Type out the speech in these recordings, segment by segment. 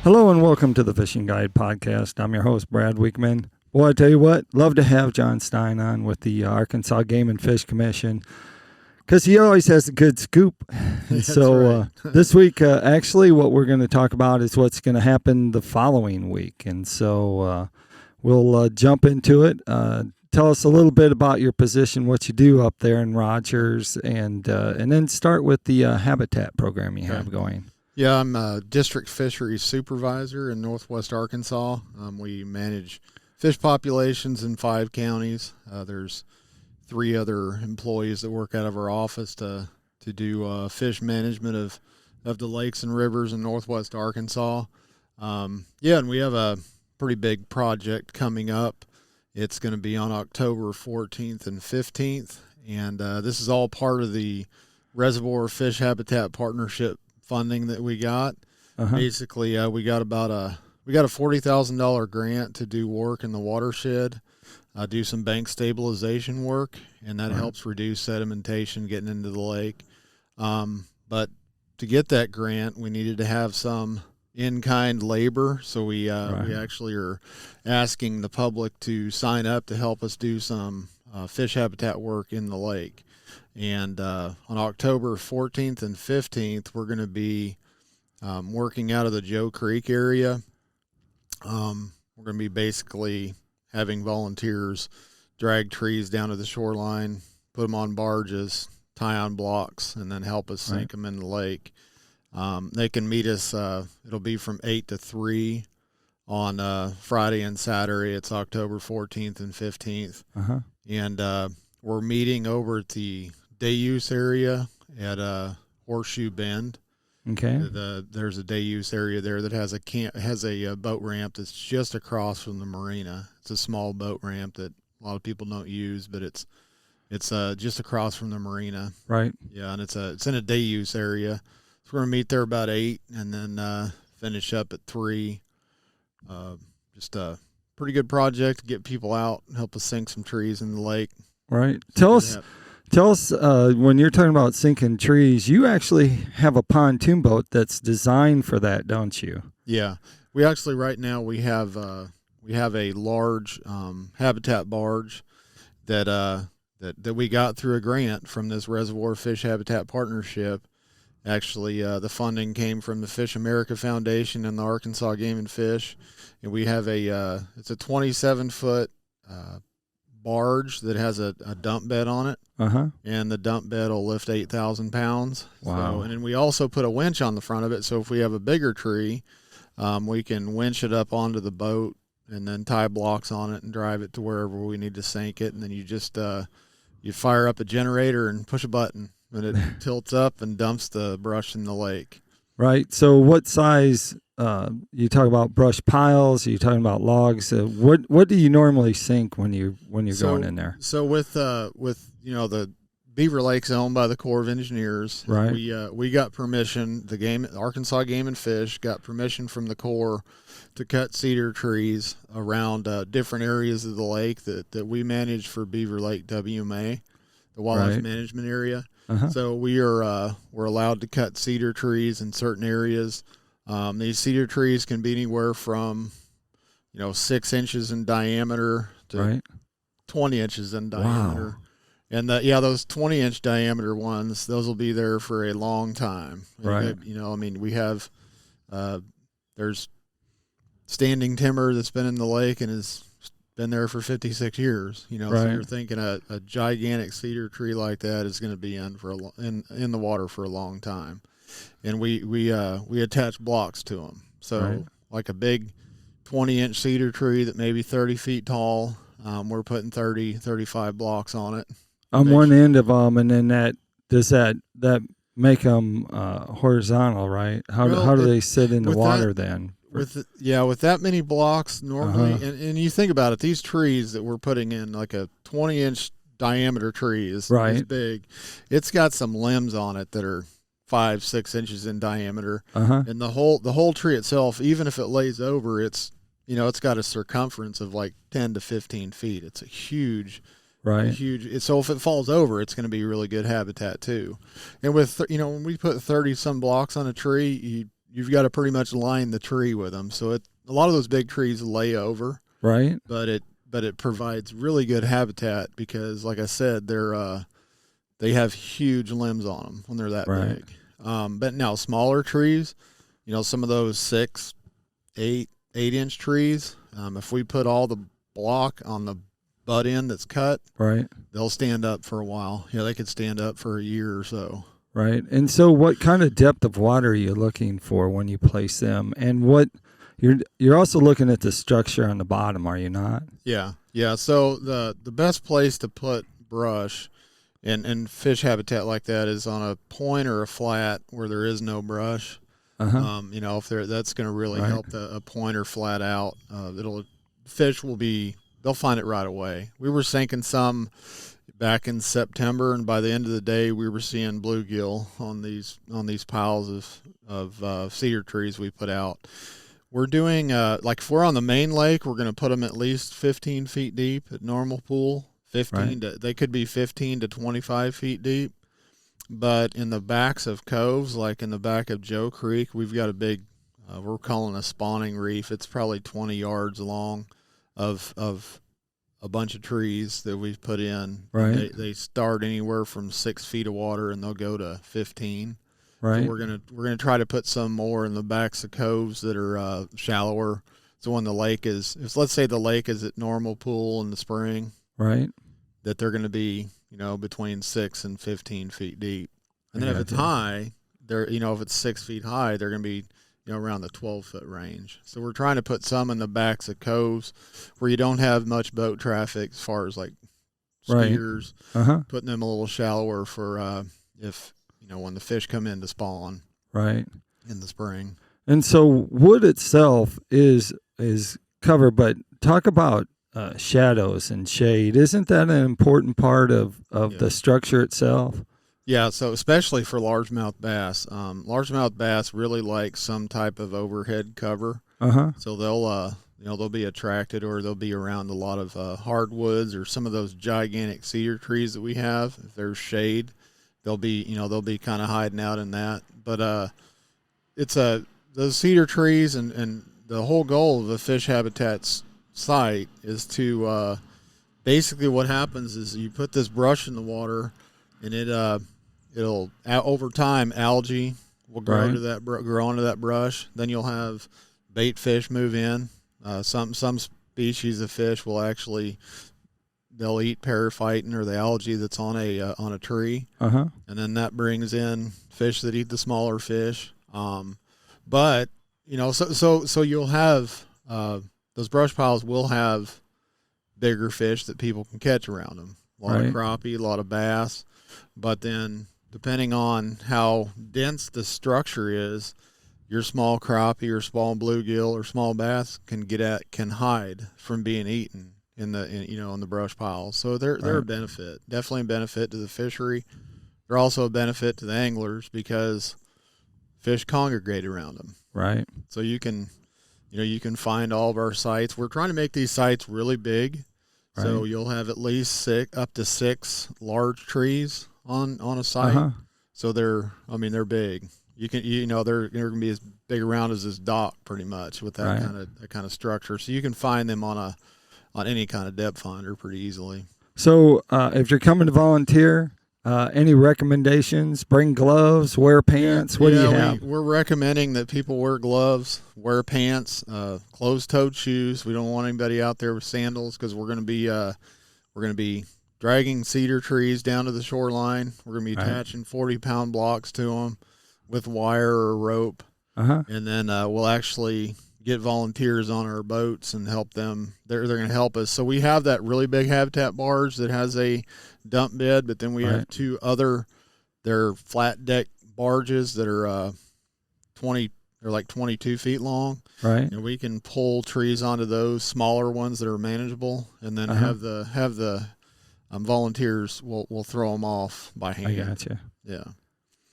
Hello and welcome to the Fishing Guide Podcast. I'm your host, Brad Wiegmann. Boy, I tell you what, love to have Jon Stein on with the Arkansas Game and Fish Commission because he always has a good scoop. And so right. this week, actually, what we're going to talk about is what's going to happen the following week. And so we'll jump into it. Tell us a little bit about your position, what you do up there in Rogers, and then start with the habitat program you have going. Yeah, I'm a district fisheries supervisor in northwest Arkansas. We manage fish populations in 5 counties. There's 3 other employees that work out of our office to do fish management of the lakes and rivers in northwest Arkansas. And we have a pretty big project coming up. It's going to be on October 14th and 15th, and this is all part of the Reservoir Fish Habitat Partnership funding that we got. Basically, we got a $40,000 grant to do work in the watershed, do some bank stabilization work, and that helps reduce sedimentation getting into the lake. But to get that grant, we needed to have some in-kind labor, so we actually are asking the public to sign up to help us do some fish habitat work in the lake. And on October 14th and 15th, we're going to be working out of the Joe Creek area. We're going to be basically having volunteers drag trees down to the shoreline, put them on barges, tie on blocks, and then help us sink them in the lake. They can meet us, it'll be from 8 to 3 on Friday and Saturday. It's October 14th and 15th. And we're meeting over at the day use area at Horseshoe Bend. Okay. There's a day use area there that has a boat ramp that's just across from the marina. It's a small boat ramp that a lot of people don't use, but it's just across from the marina. Right. Yeah, and it's in a day use area. So we're gonna meet there about 8 and then finish up at 3. Just a pretty good project to get people out and help us sink some trees in the lake. Right. Tell us, when you're talking about sinking trees, you actually have a pontoon boat that's designed for that, don't you? Yeah. We actually right now we have a large habitat barge that we got through a grant from this Reservoir Fish Habitat Partnership. Actually, the funding came from the Fish America Foundation and the Arkansas Game and Fish, and we have it's a 27-foot barge that has a dump bed on it, and the dump bed will lift 8,000 pounds. Wow! So, and then we also put a winch on the front of it, so if we have a bigger tree, we can winch it up onto the boat and then tie blocks on it and drive it to wherever we need to sink it, and then you just you fire up a generator and push a button. And it tilts up and dumps the brush in the lake. Right. So what size, you talk about brush piles, are you talking about logs? What do you normally sink when you're going in there? So with the Beaver Lake's owned by the Corps of Engineers. Right. We got permission, Arkansas Game and Fish got permission from the Corps to cut cedar trees around different areas of the lake that we manage for Beaver Lake WMA, the wildlife management area. So we're allowed to cut cedar trees in certain areas. These cedar trees can be anywhere from 6 inches in diameter to 20 inches in diameter. Wow. And those 20-inch diameter ones, those will be there for a long time. Right. We have there's standing timber that's been in the lake and has been there for 56 years. So you're thinking a gigantic cedar tree like that is going to be in the water for a long time. And we attach blocks to them. So like a big 20-inch cedar tree that may be 30 feet tall, we're putting 35 blocks on it. On one end of them, and then does that make them horizontal, right? How do they sit in the water then? With that many blocks normally, and you think about it, these trees that we're putting in, like a 20-inch diameter tree is big. It's got some limbs on it that are 5-6 inches in diameter, and the whole tree itself, even if it lays over, it's got a circumference of like 10 to 15 feet. It's a huge. Right. Huge. So if it falls over, it's going to be really good habitat too. And with when we put 30 some blocks on a tree, you've got to pretty much line the tree with them. So a lot of those big trees lay over, Right. but it provides really good habitat because, like I said, they have huge limbs on them when they're that Right. big. But now smaller trees, some of those 6, 8-inch trees, if we put all the block on the butt end that's cut, Right. they'll stand up for a while. They could stand up for a year or so. Right. And so what kind of depth of water are you looking for when you place them? And what you're also looking at the structure on the bottom, are you not? Yeah. Yeah. So the best place to put brush and fish habitat like that is on a point or a flat where there is no brush. Uh-huh. If that's going to really Right. help a point or flat out. Fish they'll find it right away. We were sinking some back in September, and by the end of the day, we were seeing bluegill on these piles of cedar trees we put out. We're doing like if we're on the main lake, we're going to put them at least 15 feet deep at normal pool. They could be 15 to 25 feet deep. But in the backs of coves, like in the back of Joe Creek, we've got a big, we're calling a spawning reef. It's probably 20 yards long of a bunch of trees that we've put in. Right. They start anywhere from 6 feet of water and they'll go to 15. Right. So we're gonna try to put some more in the backs of coves that are shallower. So when the lake let's say the lake is at normal pool in the spring, Right. that they're going to be between 6 and 15 feet deep. And then if it's gotcha. high, if it's 6 feet high, they're going to be around the 12-foot range. So we're trying to put some in the backs of coves where you don't have much boat traffic as far as like Right. skiers, Uh-huh. putting them a little shallower for if when the fish come in to spawn Right. in the spring. And so wood itself is covered, but talk about shadows and shade. Isn't that an important part of the structure itself? Yeah, so especially for largemouth bass. Largemouth bass really like some type of overhead cover. Uh-huh. So they'll be attracted, or they'll be around a lot of hardwoods or some of those gigantic cedar trees that we have. If there's shade, they'll be kind of hiding out in that. But those cedar trees and the whole goal of the fish habitats site is to basically what happens is you put this brush in the water, and it'll over time algae will grow Right. grow onto that brush. Then you'll have bait fish move in. Some species of fish will they'll eat periphyton or the algae that's on a tree, Uh-huh. and then that brings in fish that eat the smaller fish. But so you'll have those brush piles will have bigger fish that people can catch around them. A lot Right. of crappie, a lot of bass. But then depending on how dense the structure is, your small crappie or small bluegill or small bass can hide from being eaten in the brush piles. So they're a Right. benefit, definitely a benefit to the fishery. They're also a benefit to the anglers because fish congregate around them. Right. So you can find all of our sites. We're trying to make these sites really big. Right. So you'll have at least up to 6 large trees on a site. Uh-huh. So they're big. You can they're going to be as big around as this dock pretty much with that Right. kind of structure. So you can find them on any kind of depth finder pretty easily. So if you're coming to volunteer, any recommendations? Bring gloves, wear pants. What do you have? We're recommending that people wear gloves, wear pants, closed-toed shoes. We don't want anybody out there with sandals because we're going to be dragging cedar trees down to the shoreline. We're going to be Right. attaching 40-pound blocks to them with wire or rope, Uh-huh. and then we'll actually get volunteers on our boats and help them. They're going to help us. So we have that really big habitat barge that has a dump bed, but then we Right. have 2 other, they're flat deck barges that are they're like 22 feet long, Right. and we can pull trees onto those smaller ones that are manageable, and then Uh-huh. have the volunteers will throw them off by hand. I gotcha. Yeah.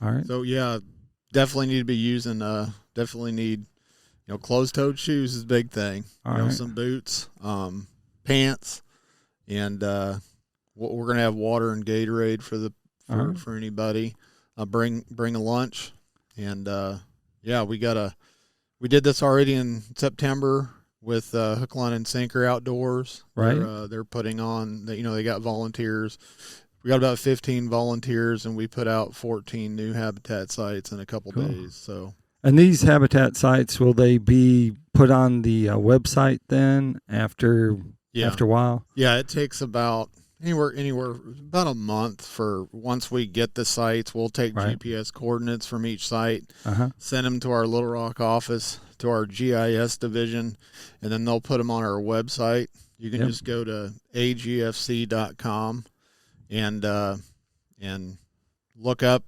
All right. So yeah, definitely need to be using. Definitely need, closed-toed shoes is a big thing. All right. Some boots, pants, and we're gonna have water and Gatorade for Uh-huh. for anybody. Bring a lunch, and Yeah, we did this already in September with Hook, Line, and Sinker Outdoors. Right. They're putting on, they got volunteers. We got about 15 volunteers, and we put out 14 new habitat sites in a couple days. So. And these habitat sites, will they be put on the website then after a while? Yeah, it takes about anywhere about a month for once we get the sites. We'll take GPS coordinates from each site, send them to our Little Rock office, to our GIS division, and then they'll put them on our website. You can just go to agfc.com and look up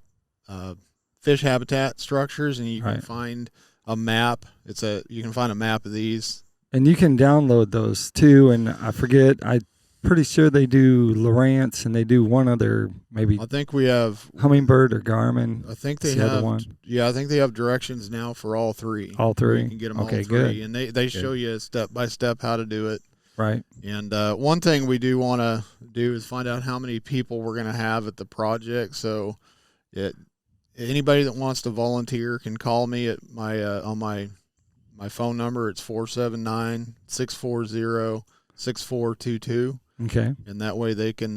fish habitat structures, and you can find a map. You can find a map of these. And you can download those too. And I forget, I'm pretty sure they do Lowrance, and they do one other, maybe. I think we have Humminbird or Garmin. I think they have one. Yeah, I think they have directions now for all three. All three. You can get them all three. Good. And they show you step by step how to do it. Right. And one thing we do want to do is find out how many people we're going to have at the project. So anybody that wants to volunteer can call me at my on my phone number. It's 479-640-6422. Okay. And that way they can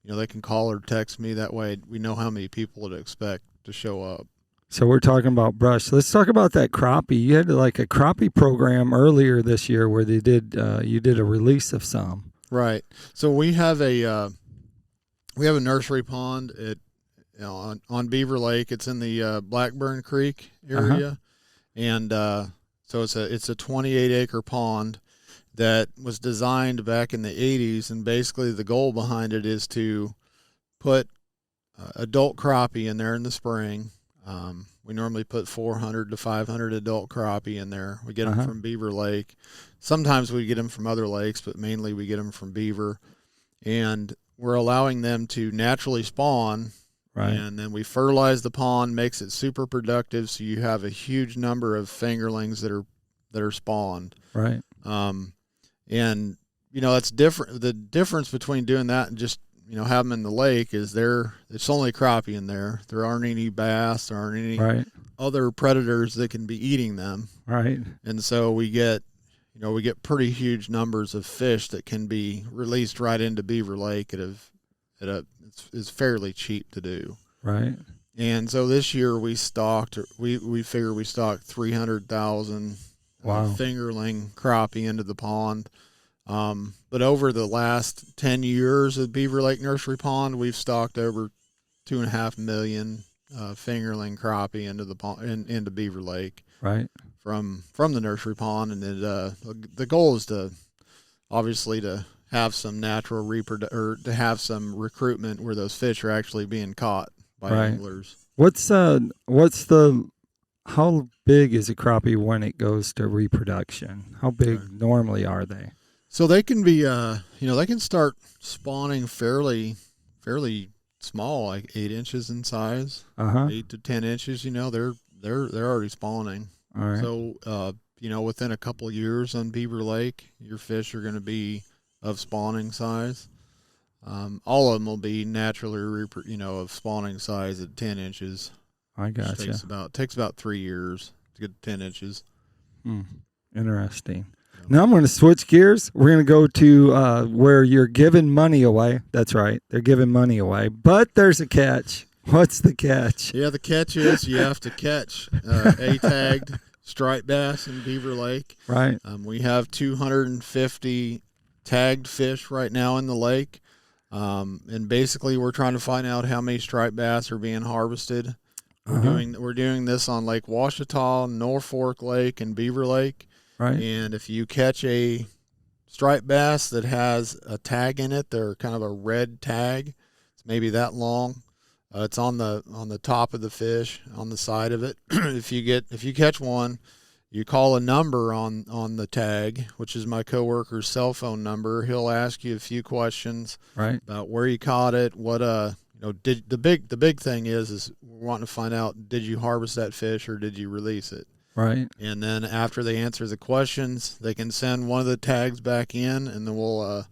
they can call or text me. That way we know how many people to expect to show up. So we're talking about brush. Let's talk about that crappie. You had like a crappie program earlier this year where they did you did a release of some. Right. So we have a nursery pond on Beaver Lake. It's in the Blackburn Creek area, and so it's a 28-acre pond that was designed back in the 80s, and basically the goal behind it is to put adult crappie in there in the spring. We normally put 400 to 500 adult crappie in there. We get them from Beaver Lake. Sometimes we get them from other lakes, but mainly we get them from Beaver. And we're allowing them to naturally spawn. Right. And then we fertilize the pond, makes it super productive, so you have a huge number of fingerlings that are spawned. Right. And that's different. The difference between doing that and just have them in the lake is it's only crappie in there. There aren't any bass. There aren't any other predators that can be eating them. Right. And so we get pretty huge numbers of fish that can be released right into Beaver Lake it's fairly cheap to do. Right. And so this year we stocked 300,000 fingerling crappie into the pond. But over the last 10 years of Beaver Lake Nursery Pond, we've stocked over 2.5 million fingerling crappie into the pond, into Beaver Lake. Right. From the nursery pond, and the goal is to have some natural to have some recruitment where those fish are actually being caught by anglers. How big is a crappie when it goes to reproduction? How big normally are they? So they can be, they can start spawning fairly small, like 8 inches in size, 8 to 10 inches. They're already spawning. All right. So, within a couple of years on Beaver Lake, your fish are going to be of spawning size. All of them will be naturally, of spawning size at 10 inches. I got you. Takes about 3 years to get to 10 inches. Interesting. Now I'm going to switch gears. We're going to go to where you're giving money away. That's right. They're giving money away. But there's a catch. What's the catch? Yeah, the catch is you have to catch A-tagged striped bass in Beaver Lake. Right. We have 250 tagged fish right now in the lake. And basically we're trying to find out how many striped bass are being harvested. We're doing this on Lake Ouachita, Norfolk Lake, and Beaver Lake. Right. And if you catch a striped bass that has a tag in it, they're kind of a red tag. It's maybe that long. It's on the top of the fish, on the side of it. If you catch one, you call a number on the tag, which is my coworker's cell phone number. He'll ask you a few questions about where you caught it, what the big thing is we're wanting to find out, did you harvest that fish or did you release it? Right. And then after they answer the questions, they can send one of the tags back in, and then we'll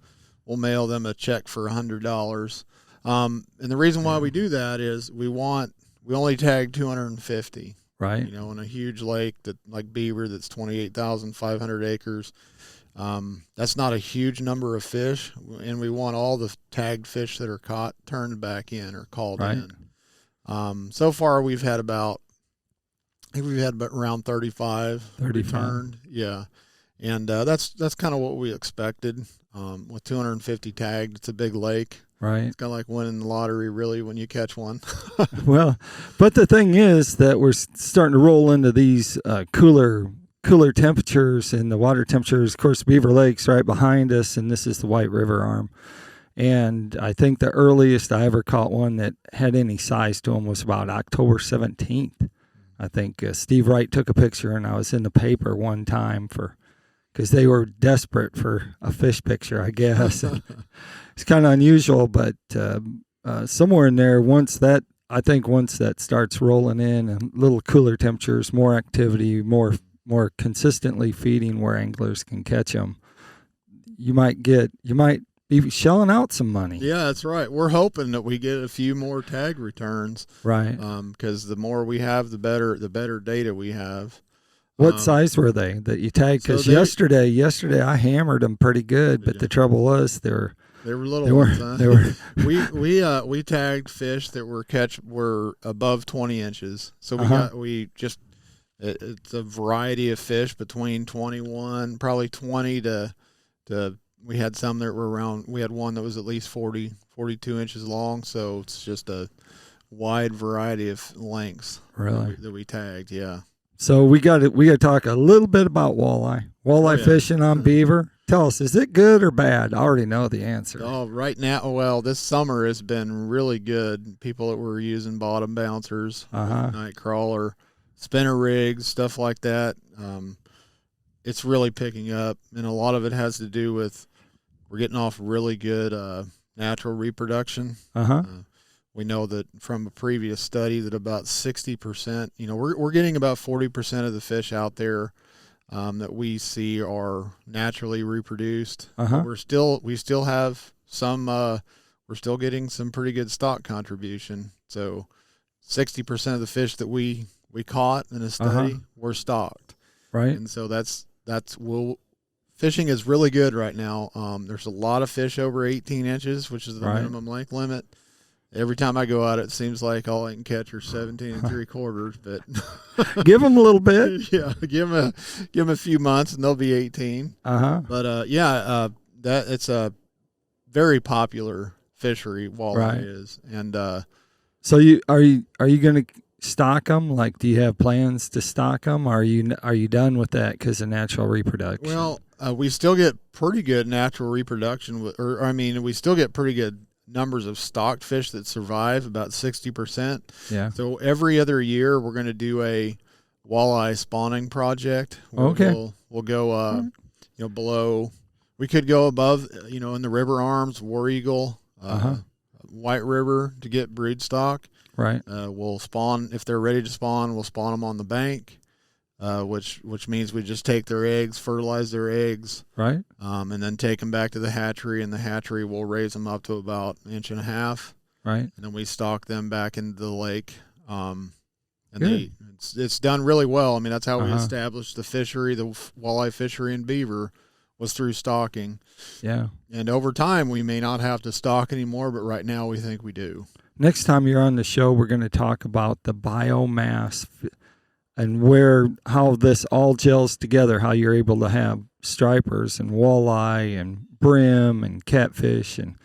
mail them a check for $100. And the reason why we do that is we only tag 250. Right. You know, in a huge lake that like Beaver, that's 28,500 acres. That's not a huge number of fish, and we want all the tagged fish that are caught turned back in or called Right. in. So far we've had about around 35 returned. Yeah. And that's kind of what we expected. With 250 tagged, it's a big lake. Right. It's kind of like winning the lottery, really, when you catch one. Well, but the thing is that we're starting to roll into these cooler temperatures, and the water temperatures. Of course, Beaver Lake's right behind us, and this is the White River arm. And I think the earliest I ever caught one that had any size to them was about October 17th. I think Steve Wright took a picture, and I was in the paper one time because they were desperate for a fish picture, I guess. It's kind of unusual, but somewhere in there, once that starts rolling in and little cooler temperatures, more activity, more consistently feeding where anglers can catch them, you might be shelling out some money. Yeah, that's right. We're hoping that we get a few more tag returns. Right. Because the more we have, the better data we have. What size were they that you tagged? Because yesterday I hammered them pretty good, but the trouble was they were little ones. Huh? They were. We tagged fish that were above 20 inches. So it's a variety of fish between 21, probably 20 to we had some that were around. We had one that was at least 42 inches long. So it's just a wide variety of lengths. Really? That we tagged. Yeah. So we got to talk a little bit about walleye fishing on Beaver. Tell us, is it good or bad? I already know the answer. Oh, right now, well, this summer has been really good. People that were using bottom bouncers, night crawler, spinner rigs, stuff like that. It's really picking up, and a lot of it has to do with we're getting off really good natural reproduction. We know that from a previous study that about 60%, we're getting about 40% of the fish out there that we see are naturally reproduced. We still have some. We're still getting some pretty good stock contribution. So 60% of the fish that we caught in a study were stocked. Right. And so fishing is really good right now. There's a lot of fish over 18 inches, which is the minimum length limit. Every time I go out, it seems like all I can catch are 17 3/4. But give them a little bit. Yeah, give them a few months, and they'll be 18. But that it's a very popular fishery. Walleye is, and so are you going to stock them? Like, do you have plans to stock them? Or are you done with that because of natural reproduction? Well, we still get pretty good natural reproduction, we still get pretty good numbers of stocked fish that survive, about 60%. Yeah. So every other year we're going to do a walleye spawning project. Okay. We'll go below. We could go above, in the river arms, War Eagle, White River to get brood stock. Right. We'll spawn if they're ready to spawn. We'll spawn them on the bank. Which means we just take their eggs, fertilize their eggs, right, and then take them back to the hatchery, and the hatchery will raise them up to about 1.5 inches, right, and then we stock them back into the lake. It's done really well. I mean, that's how we established the fishery, the walleye fishery in Beaver, was through stocking. Yeah, and over time we may not have to stock anymore, but right now we think we do. Next time you're on the show, we're going to talk about the biomass and how this all gels together, how you're able to have stripers and walleye and brim and catfish and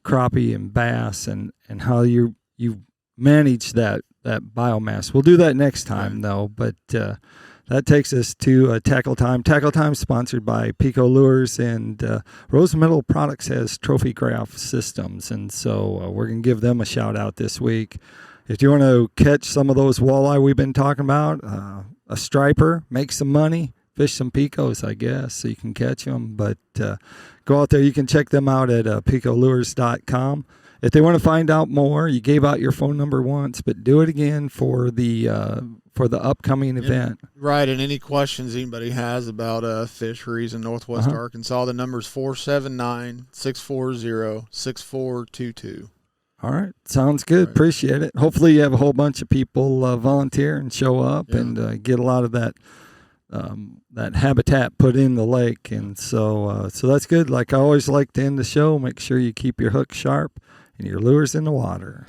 crappie and bass and how you manage that biomass. We'll do that next time, though, but that takes us to Tackle Time. Tackle Time sponsored by PICO Lures, and Rose Metal Products has trophy craft systems, and so we're going to give them a shout-out this week. If you want to catch some of those walleye we've been talking about, a striper, make some money, fish some picos, I guess, so you can catch them. But go out there. You can check them out at PicoLures.com. If they want to find out more, you gave out your phone number once, but do it again for the upcoming event. Right, and any questions anybody has about fisheries in Northwest Arkansas, the number is 479-640-6422. All right. Sounds good. Right. Appreciate it. Hopefully you have a whole bunch of people volunteer and show up Yeah. and get a lot of that that habitat put in the lake. And so that's good. Like I always like to end the show, make sure you keep your hook sharp and your lures in the water.